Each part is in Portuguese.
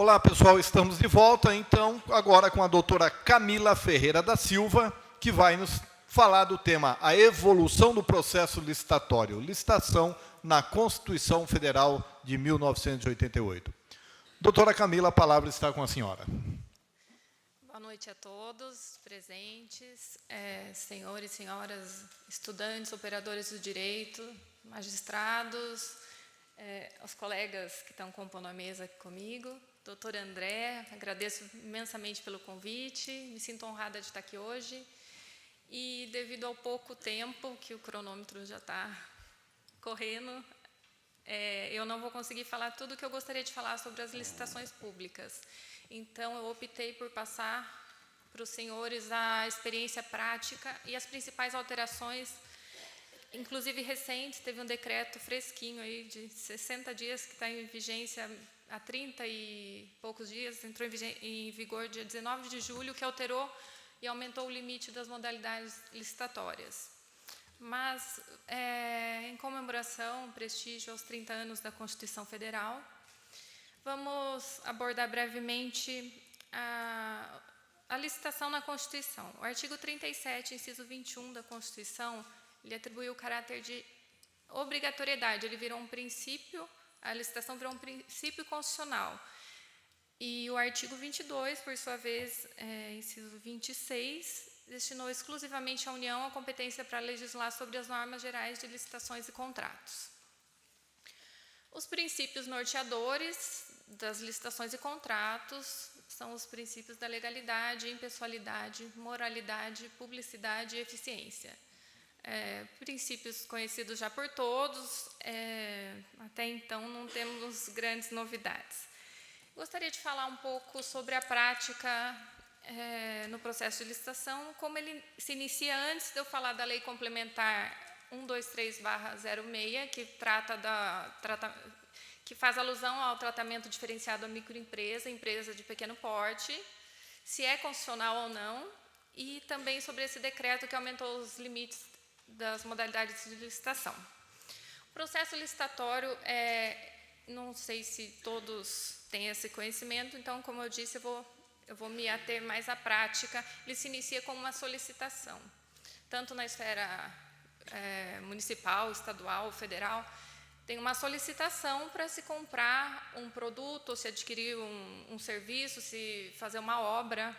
Olá, pessoal, estamos de volta, então, agora com a doutora Camila Ferreira da Silva, que vai nos falar do tema a evolução do processo licitatório, licitação na Constituição Federal de 1988. Doutora Camila, a palavra está com a senhora. Boa noite a todos presentes, senhores e senhoras, estudantes, operadores do direito, magistrados, os colegas que estão compondo a mesa aqui comigo. Doutor André, agradeço imensamente pelo convite, me sinto honrada de estar aqui hoje. E devido ao pouco tempo, que o cronômetro já está correndo, eu não vou conseguir falar tudo o que eu gostaria de falar sobre as licitações públicas. Então, eu optei por passar para os senhores a experiência prática e as principais alterações, inclusive recentes. Teve um decreto fresquinho aí de 60 dias que está em vigência há 30 e poucos dias, entrou em vigor dia 19 de julho, que alterou e aumentou o limite das modalidades licitatórias. Mas, em comemoração, prestígio aos 30 anos da Constituição Federal, vamos abordar brevemente a licitação na Constituição. O artigo 37, inciso 21 da Constituição, ele atribuiu o caráter de obrigatoriedade, ele virou um princípio, a licitação virou um princípio constitucional. E o artigo 22, por sua vez, inciso 26, destinou exclusivamente à União a competência para legislar sobre as normas gerais de licitações e contratos. Os princípios norteadores das licitações e contratos são os princípios da legalidade, impessoalidade, moralidade, publicidade e eficiência. Princípios conhecidos já por todos, até então não temos grandes novidades. Gostaria de falar um pouco sobre a prática no processo de licitação, como ele se inicia antes de eu falar da Lei Complementar 123/06, que faz alusão ao tratamento diferenciado à microempresa, empresa de pequeno porte, se é constitucional ou não, e também sobre esse decreto que aumentou os limites das modalidades de licitação. O processo licitatório, não sei se todos têm esse conhecimento, então, como eu disse, eu vou me ater mais à prática. Ele se inicia com uma solicitação, tanto na esfera municipal, estadual, federal. Tem uma solicitação para se comprar um produto, ou se adquirir um serviço, se fazer uma obra.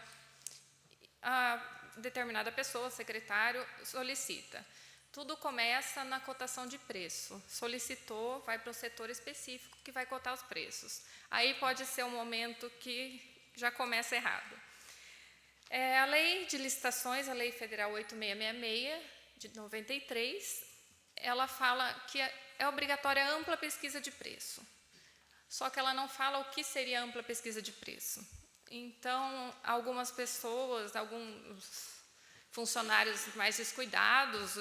A determinada pessoa, secretário, solicita. Tudo começa na cotação de preço. Solicitou, vai para o setor específico que vai cotar os preços. Aí pode ser um momento que já começa errado. A Lei de Licitações, a Lei Federal 8666, de 93, ela fala que é obrigatória a ampla pesquisa de preço. Só que ela não fala o que seria ampla pesquisa de preço. Então, algumas pessoas, alguns funcionários mais descuidados,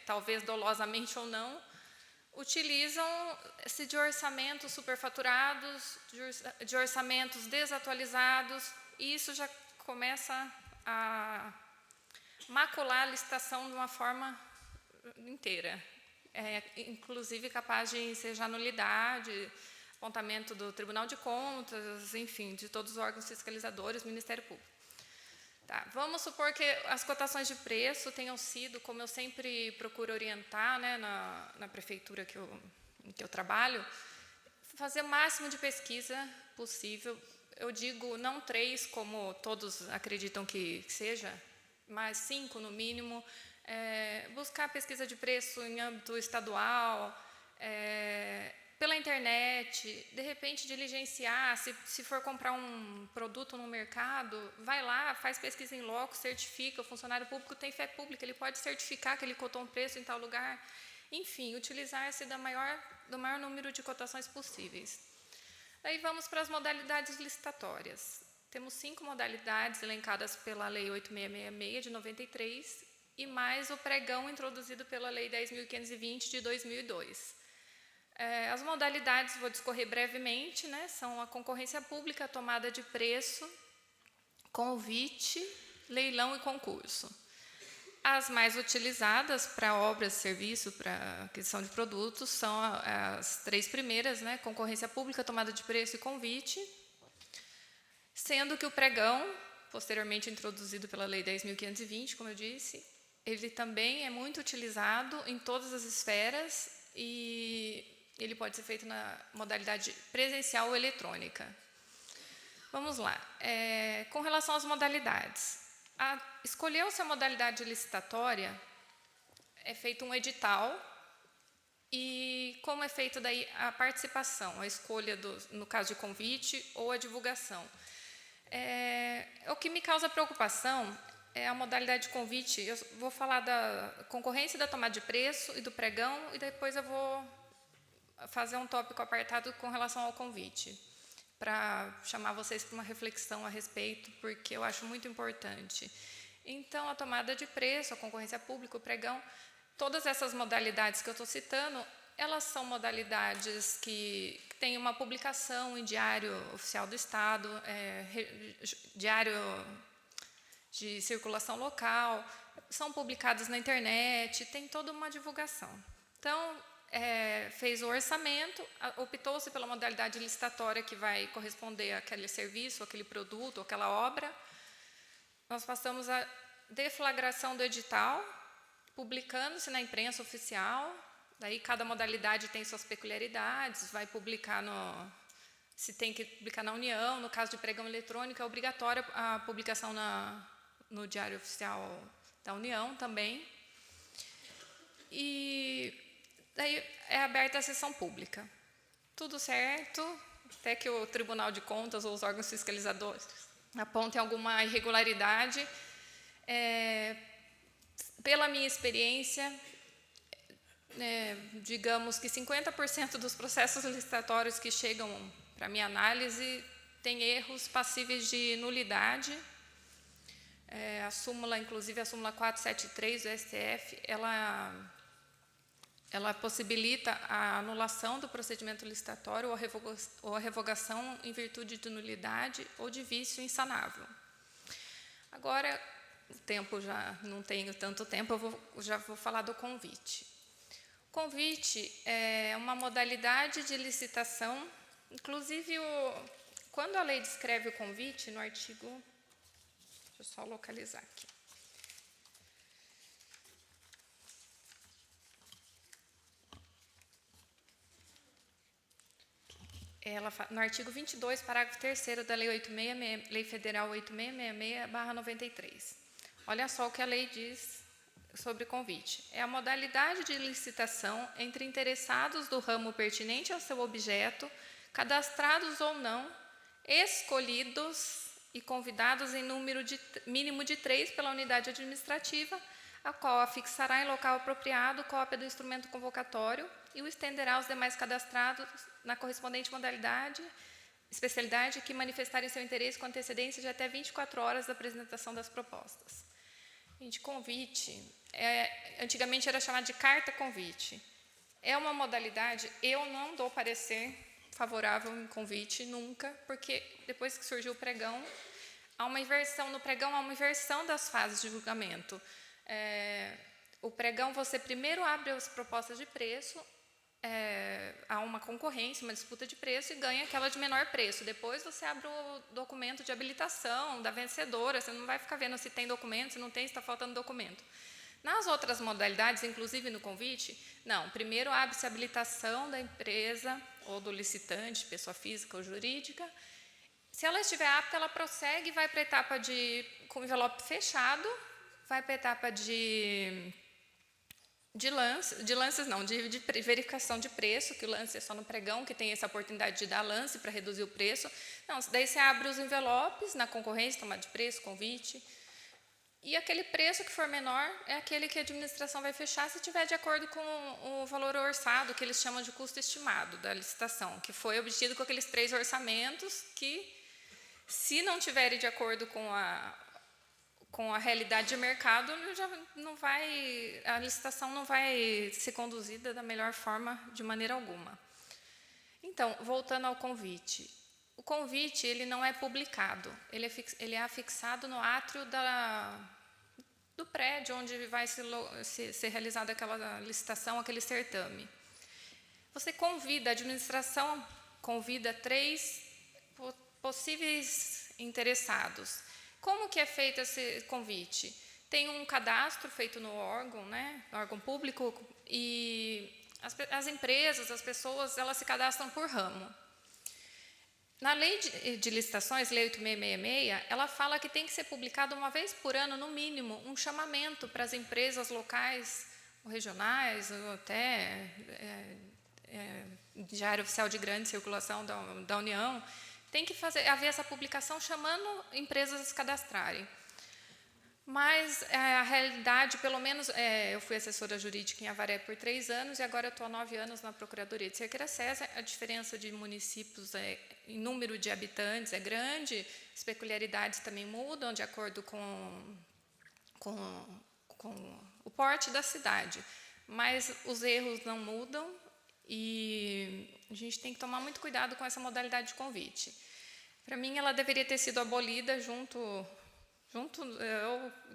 talvez dolosamente ou não, utilizam-se de orçamentos superfaturados, de orçamentos desatualizados, e isso já começa a macular a licitação de uma forma inteira, inclusive capaz de ensejar nulidade, apontamento do Tribunal de Contas, enfim, de todos os órgãos fiscalizadores, Ministério Público. Tá, vamos supor que as cotações de preço tenham sido, como eu sempre procuro orientar, né, na prefeitura que eu trabalho, fazer o máximo de pesquisa possível. Eu digo não 3, como todos acreditam que seja, mas 5 no mínimo. Buscar pesquisa de preço em âmbito estadual, pela internet, de repente diligenciar, se for comprar um produto no mercado, vai lá, faz pesquisa em loco, certifica, o funcionário público tem fé pública, ele pode certificar que ele cotou um preço em tal lugar, enfim, utilizar-se do maior número de cotações possíveis. Daí vamos para as modalidades licitatórias. Temos 5 modalidades elencadas pela Lei 8666 de 93 e mais o pregão introduzido pela Lei 10.520 de 2002. As modalidades, vou discorrer brevemente, né, são a concorrência pública, a tomada de preço, convite, leilão e concurso. As mais utilizadas para obras, serviço, para aquisição de produtos, são as 3 primeiras, né, concorrência pública, tomada de preço e convite. sendo que o pregão, posteriormente introduzido pela Lei 10.520, como eu disse, ele também é muito utilizado em todas as esferas e ele pode ser feito na modalidade presencial ou eletrônica. Vamos lá. Com relação às modalidades. Escolheu-se a modalidade licitatória, é feito um edital, e como é feito daí a participação, a escolha, no caso de convite ou a divulgação. O que me causa preocupação é a modalidade de convite. Eu vou falar da concorrência, da tomada de preço e do pregão, e depois eu vou fazer um tópico apartado com relação ao convite, para chamar vocês para uma reflexão a respeito, porque eu acho muito importante. Então, a tomada de preço, a concorrência pública, o pregão, todas essas modalidades que eu estou citando, elas são modalidades que têm uma publicação em Diário Oficial do Estado, diário de circulação local, são publicadas na internet, tem toda uma divulgação. Então, fez o orçamento, optou-se pela modalidade licitatória que vai corresponder àquele serviço, àquele produto, àquela obra. Nós passamos a deflagração do edital, publicando-se na imprensa oficial. Daí cada modalidade tem suas peculiaridades, vai publicar se tem que publicar na União, no caso de pregão eletrônico é obrigatória a publicação no Diário Oficial da União também. E daí é aberta a sessão pública. Tudo certo, até que o Tribunal de Contas ou os órgãos fiscalizadores apontem alguma irregularidade. Pela minha experiência, digamos que 50% dos processos licitatórios que chegam para minha análise têm erros passíveis de nulidade. A súmula, inclusive a súmula 473 do STF, ela possibilita a anulação do procedimento licitatório ou a revogação em virtude de nulidade ou de vício insanável. Agora, o tempo já não tenho tanto tempo, já vou falar do convite. O convite é uma modalidade de licitação, inclusive, quando a lei descreve o convite, no artigo... Deixa eu só localizar aqui. No artigo 22, parágrafo 3º da Lei Lei Federal 8666/93. Olha só o que a lei diz sobre convite. É a modalidade de licitação entre interessados do ramo pertinente ao seu objeto, cadastrados ou não, escolhidos e convidados em número mínimo de 3 pela unidade administrativa, a qual afixará em local apropriado cópia do instrumento convocatório e o estenderá aos demais cadastrados na correspondente especialidade que manifestarem seu interesse com antecedência de até 24 horas da apresentação das propostas. Gente, convite, antigamente era chamado de carta convite. É uma modalidade, eu não dou parecer favorável em convite nunca, porque depois que surgiu o pregão, há uma inversão, no pregão há uma inversão das fases de julgamento. O pregão, você primeiro abre as propostas de preço, há uma concorrência, uma disputa de preço e ganha aquela de menor preço. Depois você abre o documento de habilitação da vencedora, você não vai ficar vendo se tem documento, se não tem, se está faltando documento. Nas outras modalidades, inclusive no convite, não, primeiro abre-se a habilitação da empresa ou do licitante, pessoa física ou jurídica. Se ela estiver apta, ela prossegue e vai para a etapa com envelope fechado, vai para a etapa de verificação de preço, que o lance é só no pregão, que tem essa oportunidade de dar lance para reduzir o preço. Não, daí você abre os envelopes na concorrência, tomada de preço, convite, e aquele preço que for menor é aquele que a administração vai fechar se estiver de acordo com o valor orçado, que eles chamam de custo estimado da licitação, que foi obtido com aqueles 3 orçamentos que, se não tiverem de acordo com a realidade de mercado, a licitação não vai ser conduzida da melhor forma, de maneira alguma. Então, voltando ao convite. O convite, ele não é publicado, ele é afixado no átrio do prédio onde vai ser realizada aquela licitação, aquele certame. Você convida, a administração convida 3 possíveis interessados. Como que é feito esse convite? Tem um cadastro feito no órgão, né, no órgão público, e as empresas, as pessoas, elas se cadastram por ramo. Na lei de licitações, Lei 8666, ela fala que tem que ser publicado uma vez por ano, no mínimo, um chamamento para as empresas locais, ou regionais, ou até Diário Oficial de Grande Circulação da União. Tem que haver essa publicação chamando empresas a se cadastrarem. Mas a realidade, pelo menos, eu fui assessora jurídica em Avaré por 3 anos e agora eu estou há 9 anos na Procuradoria de Cerqueira César. A diferença de municípios em número de habitantes é grande, as peculiaridades também mudam de acordo com o porte da cidade. Mas os erros não mudam e a gente tem que tomar muito cuidado com essa modalidade de convite. Para mim, ela deveria ter sido abolida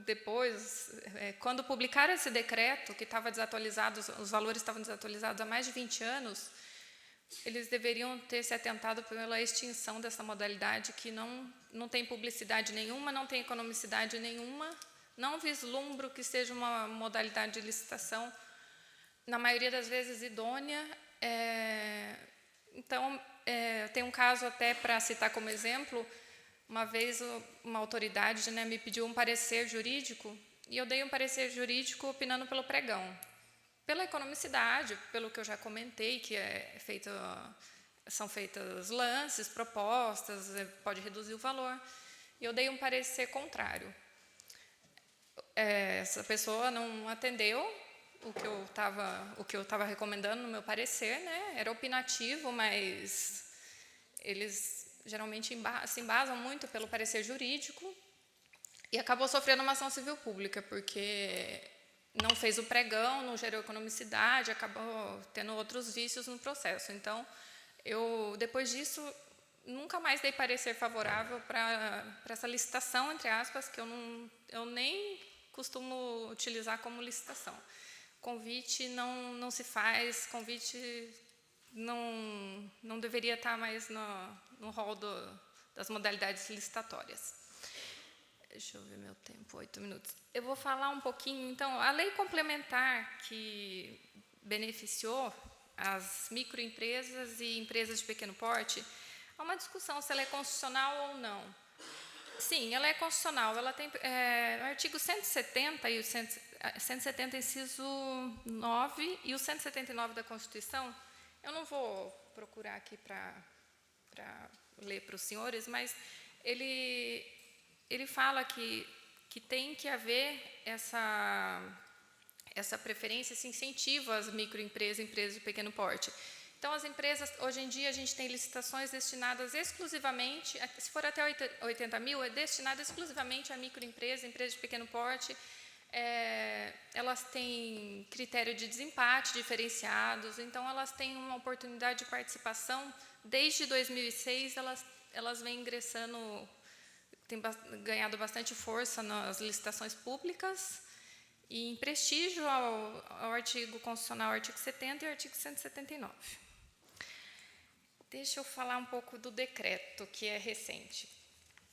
depois, quando publicaram esse decreto, que estava desatualizado, os valores estavam desatualizados há mais de 20 anos, eles deveriam ter se atentado pela extinção dessa modalidade, que não tem publicidade nenhuma, não tem economicidade nenhuma, não vislumbro que seja uma modalidade de licitação, na maioria das vezes, idônea. Então, tem um caso até para citar como exemplo. Uma vez uma autoridade, né, me pediu um parecer jurídico e eu dei um parecer jurídico opinando pelo pregão. Pela economicidade, pelo que eu já comentei, que são feitos lances, propostas, pode reduzir o valor. E eu dei um parecer contrário. Essa pessoa não atendeu o que eu estava recomendando no meu parecer, né? Era opinativo, mas eles geralmente se embasam muito pelo parecer jurídico e acabou sofrendo uma ação civil pública, porque não fez o pregão, não gerou economicidade, acabou tendo outros vícios no processo. Então, depois disso, nunca mais dei parecer favorável para essa licitação, entre aspas, que eu nem costumo utilizar como licitação. Convite não se faz, convite não deveria estar mais no rol das modalidades licitatórias. Deixa eu ver meu tempo, 8 minutos. Eu vou falar um pouquinho, então, a lei complementar que beneficiou as microempresas e empresas de pequeno porte, há uma discussão se ela é constitucional ou não. Sim, ela é constitucional. Ela tem o artigo 170 e o 170, inciso 9 e o 179 da Constituição. Eu não vou procurar aqui para ler para os senhores, mas ele fala que tem que haver essa preferência, esse incentivo às microempresas e empresas de pequeno porte. Então, as empresas, hoje em dia, a gente tem licitações destinadas exclusivamente, se for até 80 mil, é destinado exclusivamente a microempresas, empresas de pequeno porte. Elas têm critério de desempate diferenciados, então elas têm uma oportunidade de participação. Desde 2006, elas vêm ingressando, têm ganhado bastante força nas licitações públicas e em prestígio ao artigo constitucional, artigo 70 e artigo 179. Deixa eu falar um pouco do decreto, que é recente.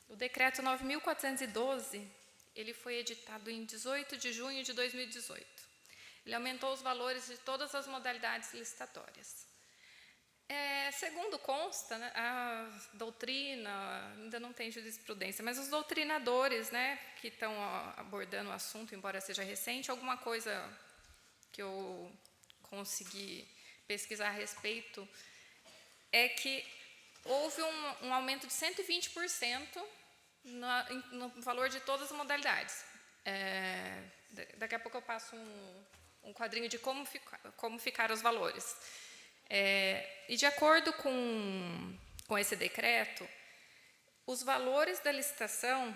O decreto 9.412, ele foi editado em 18 de junho de 2018. Ele aumentou os valores de todas as modalidades licitatórias. Segundo consta, né, a doutrina, ainda não tem jurisprudência, mas os doutrinadores, né, que estão abordando o assunto, embora seja recente, alguma coisa que eu consegui pesquisar a respeito, é que houve um aumento de 120% no valor de todas as modalidades. Daqui a pouco eu passo um quadrinho de como ficaram os valores. E de acordo com esse decreto, os valores da licitação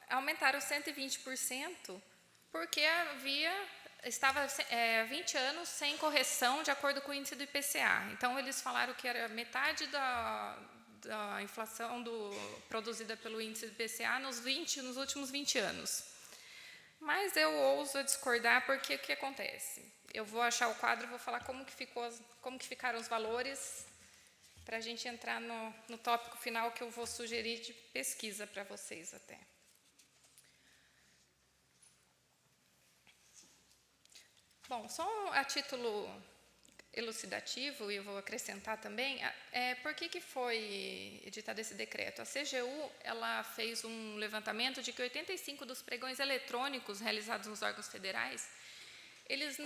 aumentaram 120% porque estava 20 anos sem correção de acordo com o índice do IPCA. Então, eles falaram que era metade da inflação produzida pelo índice do IPCA nos últimos 20 anos. Mas eu ouso discordar, porque o que acontece? Eu vou achar o quadro e vou falar como que ficaram os valores para a gente entrar no tópico final que eu vou sugerir de pesquisa para vocês até. Bom, só a título elucidativo, e eu vou acrescentar também, por que foi editado esse decreto? A CGU ela fez um levantamento de que 85% dos pregões eletrônicos realizados nos órgãos federais, eles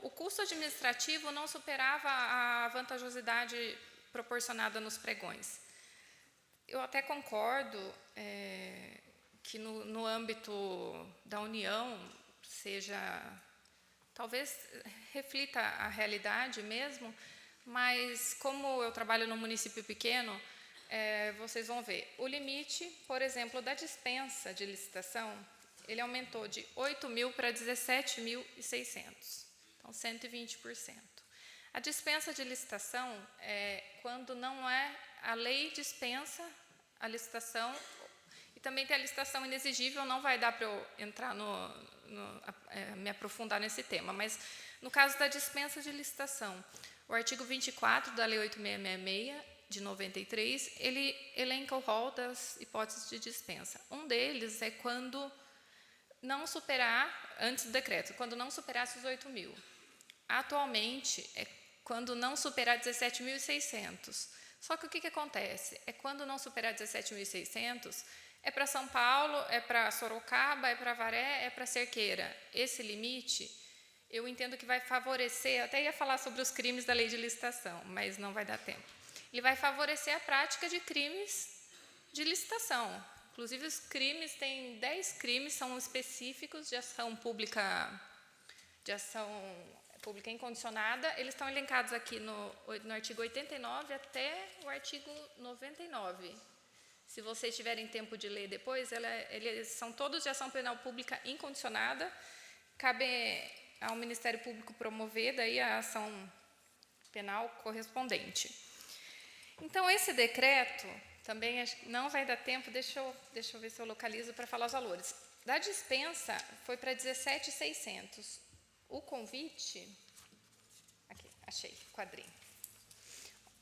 o custo administrativo não superava a vantajosidade proporcionada nos pregões. Eu até concordo que no âmbito da União seja, talvez reflita a realidade mesmo, mas como eu trabalho num município pequeno, vocês vão ver, o limite, por exemplo, da dispensa de licitação, ele aumentou de 8.000 para 17.600, então 120%. A dispensa de licitação é quando não a lei dispensa a licitação, e também tem a licitação inexigível, não vai dar para eu entrar me aprofundar nesse tema, mas no caso da dispensa de licitação, o artigo 24 da Lei 8.666, de 93, ele elenca o rol das hipóteses de dispensa. Um deles é quando não superar, antes do decreto, quando não superasse os 8.000. Atualmente, é quando não superar 17.600. Só que o que acontece? É quando não superar 17.600, é para São Paulo, é para Sorocaba, é para Avaré, é para Cerqueira. Esse limite, eu entendo que vai favorecer, até ia falar sobre os crimes da lei de licitação, mas não vai dar tempo. Ele vai favorecer a prática de crimes de licitação. Inclusive, os crimes, tem 10 crimes, são específicos de ação pública incondicionada. Eles estão elencados aqui no artigo 89 até o artigo 99. Se vocês tiverem tempo de ler depois, eles são todos de ação penal pública incondicionada. Cabe ao Ministério Público promover daí a ação penal correspondente. Então, esse decreto, também não vai dar tempo, deixa eu ver se eu localizo para falar os valores. Da dispensa, foi para 17.600. O convite, aqui, achei, quadrinho.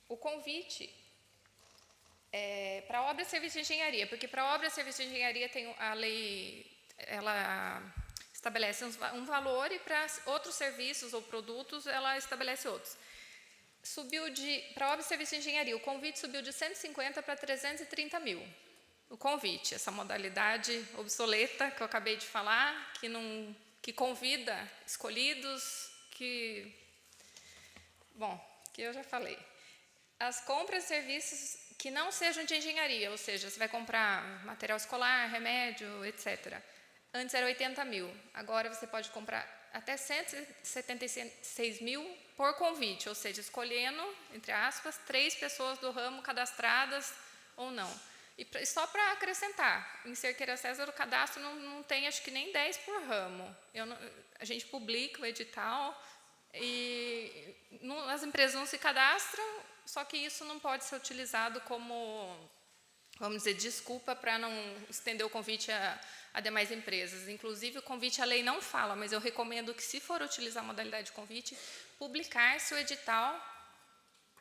O convite para obra e serviço de engenharia, porque para obra e serviço de engenharia tem a lei, ela estabelece um valor e para outros serviços ou produtos ela estabelece outros. Para obra e serviço de engenharia, o convite subiu de 150 para 330 mil. O convite, essa modalidade obsoleta que eu acabei de falar, que convida escolhidos, que eu já falei. As compras de serviços que não sejam de engenharia, ou seja, você vai comprar material escolar, remédio, etc. Antes era 80 mil, agora você pode comprar até 176 mil por convite, ou seja, escolhendo, entre aspas, 3 pessoas do ramo cadastradas ou não. E só para acrescentar, em Cerqueira César o cadastro não tem, acho que nem 10 por ramo. A gente publica o edital e as empresas não se cadastram, só que isso não pode ser utilizado como, vamos dizer, desculpa para não estender o convite a demais empresas. Inclusive, o convite, a lei não fala, mas eu recomendo que, se for utilizar a modalidade de convite, publicar-se o edital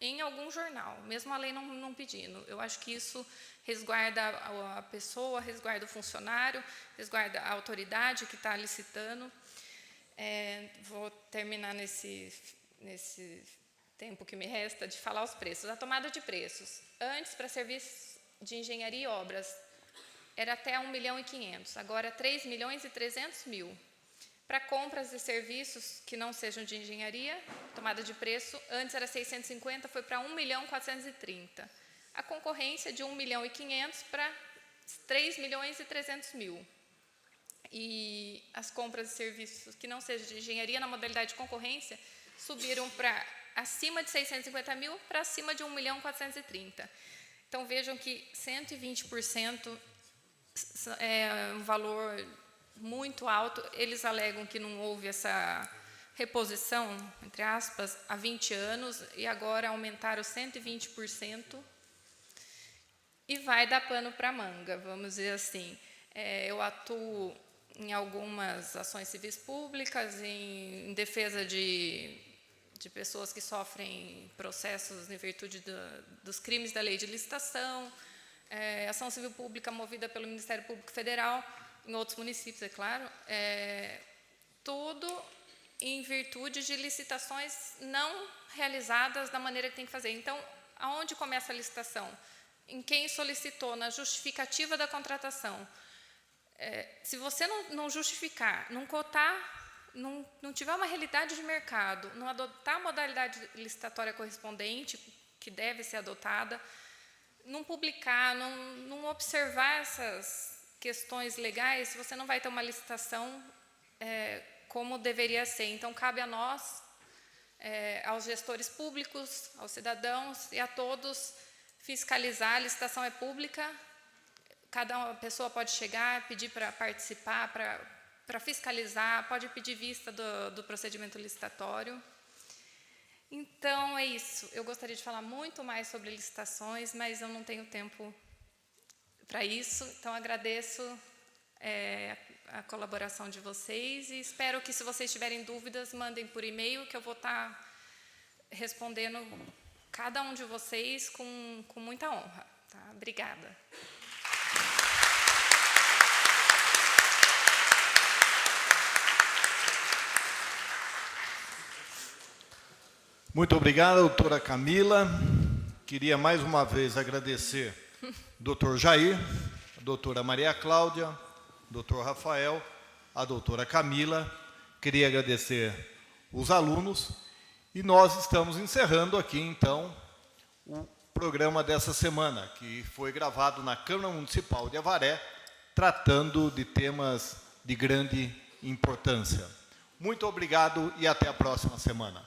em algum jornal, mesmo a lei não pedindo. Eu acho que isso resguarda a pessoa, resguarda o funcionário, resguarda a autoridade que está licitando. Vou terminar nesse tempo que me resta de falar os preços. A tomada de preços. Antes, para serviços de engenharia e obras, era até 1.500.000, agora 3.300.000. Para compras de serviços que não sejam de engenharia, tomada de preço, antes era 650, foi para 1.430.000. A concorrência de 1.500.000 para 3.300.000. E as compras de serviços que não sejam de engenharia, na modalidade de concorrência, subiram para acima de 650.000 para acima de 1.430.000. Então, vejam que 120% é um valor muito alto. Eles alegam que não houve essa reposição, entre aspas, há 20 anos, e agora aumentaram 120%, e vai dar pano para manga, vamos dizer assim. Eu atuo em algumas ações civis públicas, em defesa de de pessoas que sofrem processos em virtude dos crimes da lei de licitação, ação civil pública movida pelo Ministério Público Federal, em outros municípios, é claro, tudo em virtude de licitações não realizadas da maneira que tem que fazer. Então, aonde começa a licitação? Em quem solicitou, na justificativa da contratação. Se você não justificar, não cotar, não tiver uma realidade de mercado, não adotar a modalidade licitatória correspondente, que deve ser adotada, não publicar, não observar essas questões legais, você não vai ter uma licitação como deveria ser. Então, cabe a nós, aos gestores públicos, aos cidadãos e a todos, fiscalizar. A licitação é pública, cada pessoa pode chegar, pedir para participar, para fiscalizar, pode pedir vista do procedimento licitatório. Então, é isso. Eu gostaria de falar muito mais sobre licitações, mas eu não tenho tempo para isso. Então, agradeço a colaboração de vocês e espero que, se vocês tiverem dúvidas, mandem por e-mail, que eu vou estar respondendo cada um de vocês com muita honra. Tá? Obrigada. Muito obrigado, doutora Camila. Queria mais uma vez agradecer ao doutor Jair, a doutora Maria Cláudia, o doutor Rafael, a doutora Camila. Queria agradecer os alunos e nós estamos encerrando aqui, então, o programa dessa semana, que foi gravado na Câmara Municipal de Avaré, tratando de temas de grande importância. Muito obrigado e até a próxima semana.